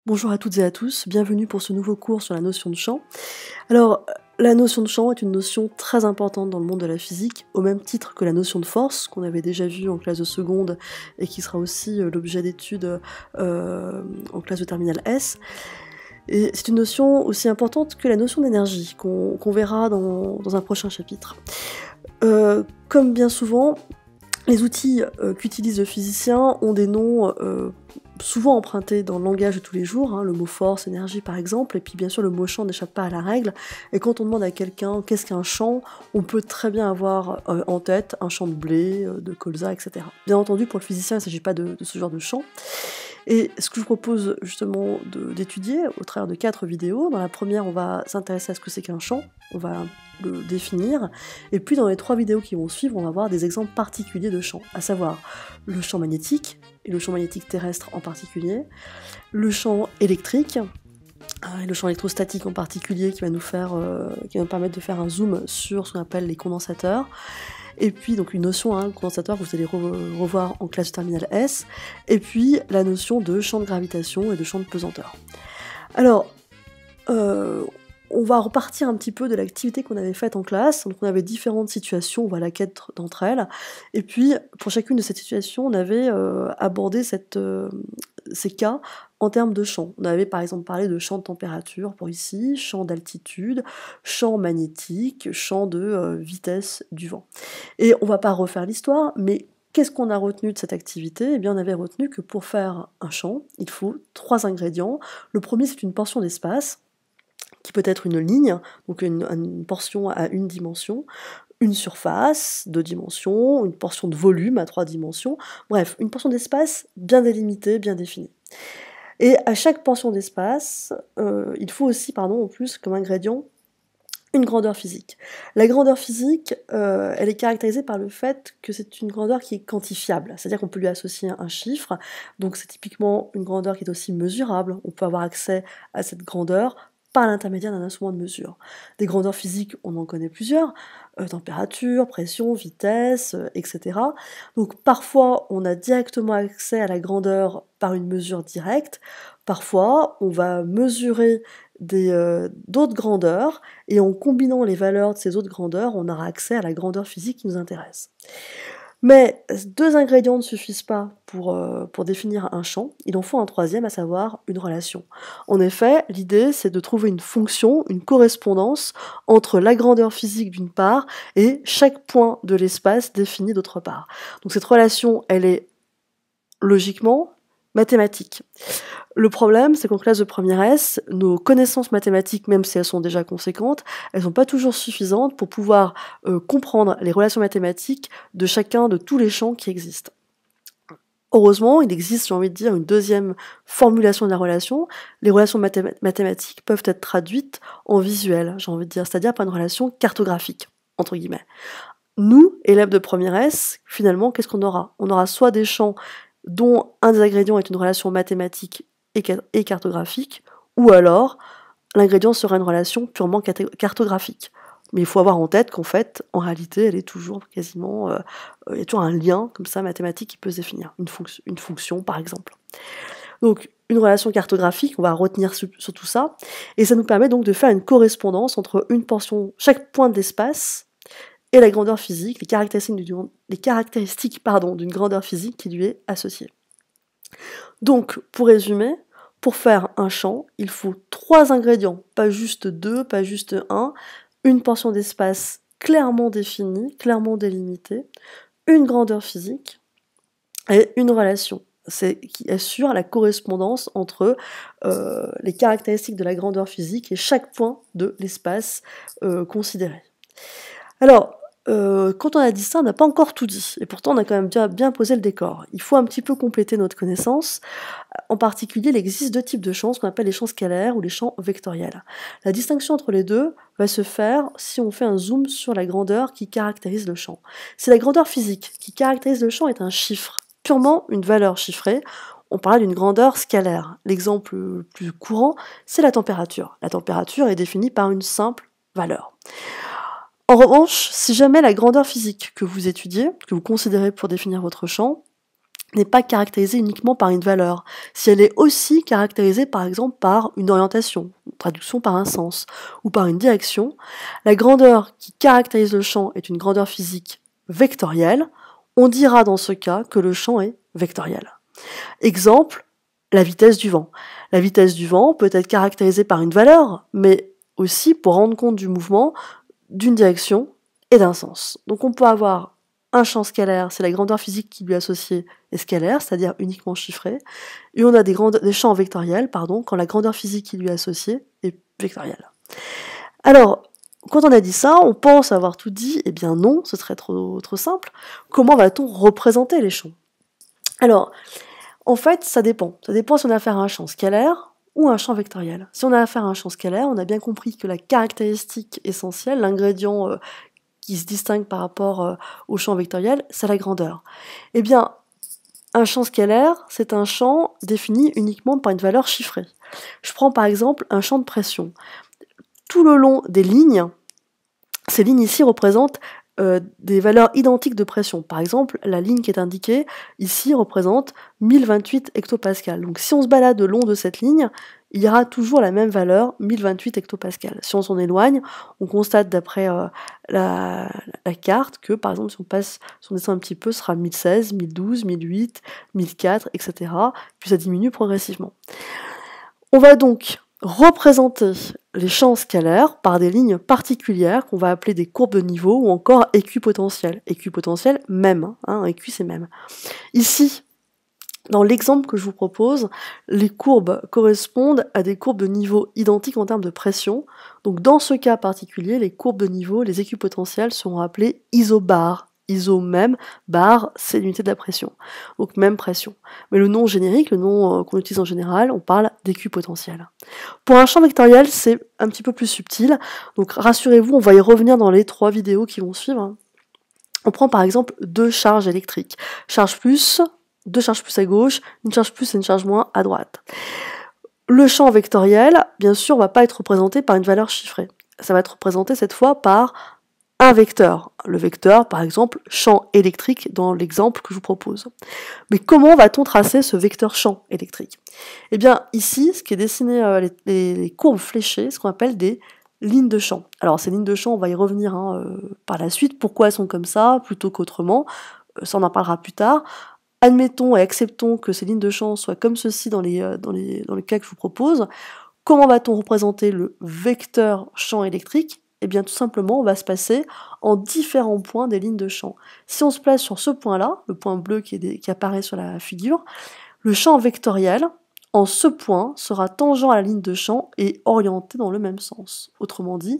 Bonjour à toutes et à tous, bienvenue pour ce nouveau cours sur la notion de champ. Alors, la notion de champ est une notion très importante dans le monde de la physique, au même titre que la notion de force, qu'on avait déjà vue en classe de seconde et qui sera aussi l'objet d'études en classe de terminale S. Et c'est une notion aussi importante que la notion d'énergie, qu'on verra dans un prochain chapitre. Comme bien souvent, les outils qu'utilisent le physicien ont des noms souvent empruntés dans le langage de tous les jours, hein, le mot force, énergie par exemple, et puis bien sûr le mot champ n'échappe pas à la règle, et quand on demande à quelqu'un qu'est-ce qu'un champ, on peut très bien avoir en tête un champ de blé, de colza, etc. Bien entendu, pour le physicien, il ne s'agit pas de ce genre de champ, et ce que je vous propose justement d'étudier au travers de 4 vidéos. Dans la première, on va s'intéresser à ce que c'est qu'un champ, on va le définir, et puis dans les 3 vidéos qui vont suivre, on va voir des exemples particuliers de champs, à savoir le champ magnétique, et le champ magnétique terrestre en particulier, le champ électrique, et le champ électrostatique en particulier qui va nous permettre de faire un zoom sur ce qu'on appelle les condensateurs, et puis donc une notion, hein, condensateur que vous allez revoir en classe de terminale S, et puis la notion de champ de gravitation et de champ de pesanteur. Alors, on va repartir un petit peu de l'activité qu'on avait faite en classe, donc on avait différentes situations, on va la quête d'entre elles, et puis pour chacune de ces situations, on avait abordé ces cas en termes de champ. On avait par exemple parlé de champ de température pour ici, champ d'altitude, champ magnétique, champ de vitesse du vent. Et on va pas refaire l'histoire, mais qu'est-ce qu'on a retenu de cette activité? Eh bien, on avait retenu que pour faire un champ, il faut 3 ingrédients. Le premier, c'est une portion d'espace, qui peut être une ligne, donc une portion à une dimension, une surface, 2 dimensions, une portion de volume à 3 dimensions, bref, une portion d'espace bien délimitée, bien définie. Et à chaque portion d'espace, il faut aussi, en plus, comme ingrédient, une grandeur physique. La grandeur physique, elle est caractérisée par le fait que c'est une grandeur qui est quantifiable, c'est-à-dire qu'on peut lui associer un chiffre, donc c'est typiquement une grandeur qui est aussi mesurable, on peut avoir accès à cette grandeur par l'intermédiaire d'un instrument de mesure. Des grandeurs physiques, on en connaît plusieurs, température, pression, vitesse, etc. Donc parfois, on a directement accès à la grandeur par une mesure directe, parfois, on va mesurer d'autres grandeurs, et en combinant les valeurs de ces autres grandeurs, on aura accès à la grandeur physique qui nous intéresse. Mais 2 ingrédients ne suffisent pas pour définir un champ, il en faut un troisième, à savoir une relation. En effet, l'idée c'est de trouver une fonction, une correspondance entre la grandeur physique d'une part et chaque point de l'espace défini d'autre part. Donc cette relation, elle est logiquement mathématique. Le problème, c'est qu'en classe de première S, nos connaissances mathématiques, même si elles sont déjà conséquentes, elles sont pas toujours suffisantes pour pouvoir comprendre les relations mathématiques de chacun de tous les champs qui existent. Heureusement, il existe, j'ai envie de dire, une deuxième formulation de la relation. Les relations mathématiques peuvent être traduites en visuel, j'ai envie de dire, c'est-à-dire par une relation cartographique, entre guillemets. Nous, élèves de première S, finalement, qu'est-ce qu'on aura? On aura soit des champs dont un des ingrédients est une relation mathématique et cartographique, ou alors l'ingrédient sera une relation purement cartographique. Mais il faut avoir en tête qu'en fait, en réalité, elle est toujours quasiment... il y a toujours un lien, comme ça, mathématique qui peut se définir. Une fonction, par exemple. Donc, une relation cartographique, on va retenir sur tout ça, et ça nous permet donc de faire une correspondance entre chaque point de l'espace et la grandeur physique, les caractéristiques d'une grandeur physique qui lui est associée. Donc, pour résumer, pour faire un champ, il faut 3 ingrédients, pas juste 2, pas juste 1, une portion d'espace clairement définie, clairement délimitée, une grandeur physique et une relation qui assure la correspondance entre les caractéristiques de la grandeur physique et chaque point de l'espace considéré. Alors, quand on a dit ça, on n'a pas encore tout dit, et pourtant on a quand même bien posé le décor. Il faut un petit peu compléter notre connaissance. En particulier, il existe 2 types de champs, ce qu'on appelle les champs scalaires ou les champs vectoriels. La distinction entre les deux va se faire si on fait un zoom sur la grandeur qui caractérise le champ. Si la grandeur physique qui caractérise le champ est un chiffre, purement une valeur chiffrée, on parle d'une grandeur scalaire. L'exemple le plus courant, c'est la température. La température est définie par une simple valeur. En revanche, si jamais la grandeur physique que vous étudiez, que vous considérez pour définir votre champ, n'est pas caractérisée uniquement par une valeur, si elle est aussi caractérisée par exemple par une orientation, une traduction par un sens, ou par une direction, la grandeur qui caractérise le champ est une grandeur physique vectorielle, on dira dans ce cas que le champ est vectoriel. Exemple, la vitesse du vent. La vitesse du vent peut être caractérisée par une valeur, mais aussi pour rendre compte du mouvement, d'une direction et d'un sens. Donc on peut avoir un champ scalaire, c'est la grandeur physique qui lui est associée est scalaire, c'est-à-dire uniquement chiffrée, et on a des champs vectoriels, quand la grandeur physique qui lui est associée est vectorielle. Alors, quand on a dit ça, on pense avoir tout dit, eh bien non, ce serait trop simple. Comment va-t-on représenter les champs? Alors, en fait, ça dépend. Ça dépend si on a affaire à un champ scalaire ou un champ vectoriel. Si on a affaire à un champ scalaire, on a bien compris que la caractéristique essentielle, l'ingrédient qui se distingue par rapport au champ vectoriel, c'est la grandeur. Eh bien, un champ scalaire, c'est un champ défini uniquement par une valeur chiffrée. Je prends par exemple un champ de pression. Tout le long des lignes, ces lignes ici représentent des valeurs identiques de pression. Par exemple, la ligne qui est indiquée ici représente 1028 hectopascales. Donc si on se balade le long de cette ligne, il y aura toujours la même valeur, 1028 hectopascales. Si on s'en éloigne, on constate d'après la carte que, par exemple, si on descend un petit peu, ce sera 1016, 1012, 1008, 1004, etc. Puis ça diminue progressivement. On va donc représenter les champs scalaires par des lignes particulières qu'on va appeler des courbes de niveau ou encore équipotentiels. Équipotentiels, même, équi c'est même. Ici, dans l'exemple que je vous propose, les courbes correspondent à des courbes de niveau identiques en termes de pression. Donc dans ce cas particulier, les courbes de niveau, les équipotentiels seront appelés isobars. Iso même, bar, c'est l'unité de la pression. Donc même pression. Mais le nom générique, le nom qu'on utilise en général, on parle d'équipotentiel. Pour un champ vectoriel, c'est un petit peu plus subtil. Donc rassurez-vous, on va y revenir dans les 3 vidéos qui vont suivre. On prend par exemple 2 charges électriques. Charge plus, 2 charges plus à gauche, une charge plus et une charge moins à droite. Le champ vectoriel, bien sûr, ne va pas être représenté par une valeur chiffrée. Ça va être représenté cette fois par un vecteur. Le vecteur, par exemple, champ électrique dans l'exemple que je vous propose. Mais comment va-t-on tracer ce vecteur champ électrique? Eh bien, ici, ce qui est dessiné, les courbes fléchées, ce qu'on appelle des lignes de champ. Alors, ces lignes de champ, on va y revenir par la suite. Pourquoi elles sont comme ça, plutôt qu'autrement? Ça, on en parlera plus tard. Admettons et acceptons que ces lignes de champ soient comme ceci dans le cas que je vous propose. Comment va-t-on représenter le vecteur champ électrique? Eh bien, tout simplement, on va se passer en différents points des lignes de champ. Si on se place sur ce point-là, le point bleu qui apparaît sur la figure, le champ vectoriel, en ce point, sera tangent à la ligne de champ et orienté dans le même sens. Autrement dit,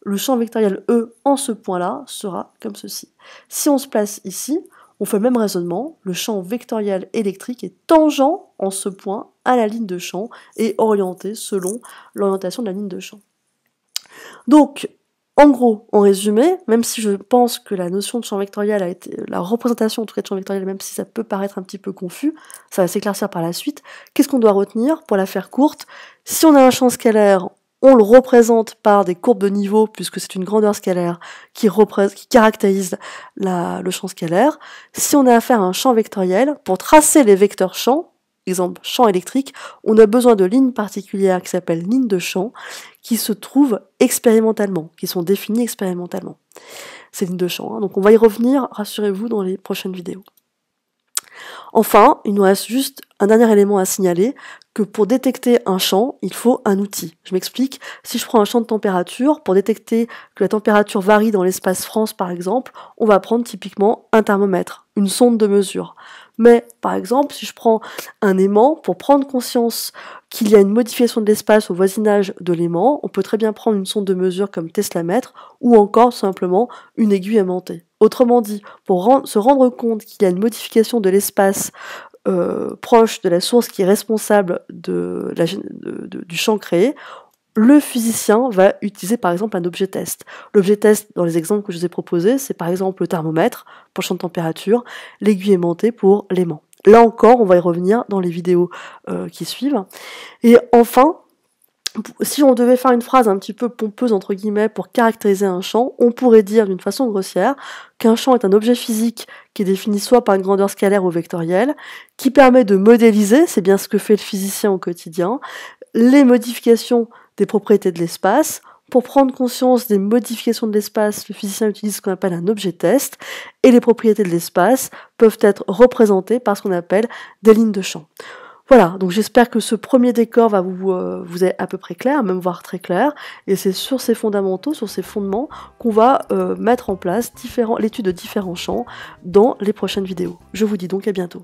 le champ vectoriel E, en ce point-là, sera comme ceci. Si on se place ici, on fait le même raisonnement, le champ vectoriel électrique est tangent en ce point à la ligne de champ et orienté selon l'orientation de la ligne de champ. Donc, en gros, en résumé, même si je pense que la notion de champ vectoriel a été, la représentation en tout cas de champ vectoriel, même si ça peut paraître un petit peu confus, ça va s'éclaircir par la suite, qu'est-ce qu'on doit retenir pour la faire courte? Si on a un champ scalaire, on le représente par des courbes de niveau, puisque c'est une grandeur scalaire qui caractérise le champ scalaire. Si on a affaire à un champ vectoriel, pour tracer les vecteurs champs, exemple champ électrique, on a besoin de lignes particulières qui s'appellent lignes de champ, qui se trouvent expérimentalement, qui sont définies expérimentalement. Ces lignes de champ, donc on va y revenir, rassurez-vous, dans les prochaines vidéos. Enfin, il nous reste juste un dernier élément à signaler, que pour détecter un champ, il faut un outil. Je m'explique, si je prends un champ de température, pour détecter que la température varie dans l'espace France par exemple, on va prendre typiquement un thermomètre, une sonde de mesure. Mais par exemple, si je prends un aimant, pour prendre conscience qu'il y a une modification de l'espace au voisinage de l'aimant, on peut très bien prendre une sonde de mesure comme Teslamètre, ou encore simplement une aiguille aimantée. Autrement dit, pour se rendre compte qu'il y a une modification de l'espace proche de la source qui est responsable du champ créé, le physicien va utiliser par exemple un objet test. L'objet test, dans les exemples que je vous ai proposés, c'est par exemple le thermomètre pour le champ de température, l'aiguille aimantée pour l'aimant. Là encore, on va y revenir dans les vidéos qui suivent. Et enfin, Si on devait faire une phrase un petit peu pompeuse entre guillemets pour caractériser un champ, on pourrait dire d'une façon grossière qu'un champ est un objet physique qui est défini soit par une grandeur scalaire ou vectorielle, qui permet de modéliser, c'est bien ce que fait le physicien au quotidien, les modifications des propriétés de l'espace. Pour prendre conscience des modifications de l'espace, le physicien utilise ce qu'on appelle un objet test, et les propriétés de l'espace peuvent être représentées par ce qu'on appelle des lignes de champ. Voilà, donc j'espère que ce premier décor va vous être à peu près clair, même voire très clair, et c'est sur ces fondamentaux, sur ces fondements, qu'on va mettre en place l'étude de différents champs dans les prochaines vidéos. Je vous dis donc à bientôt.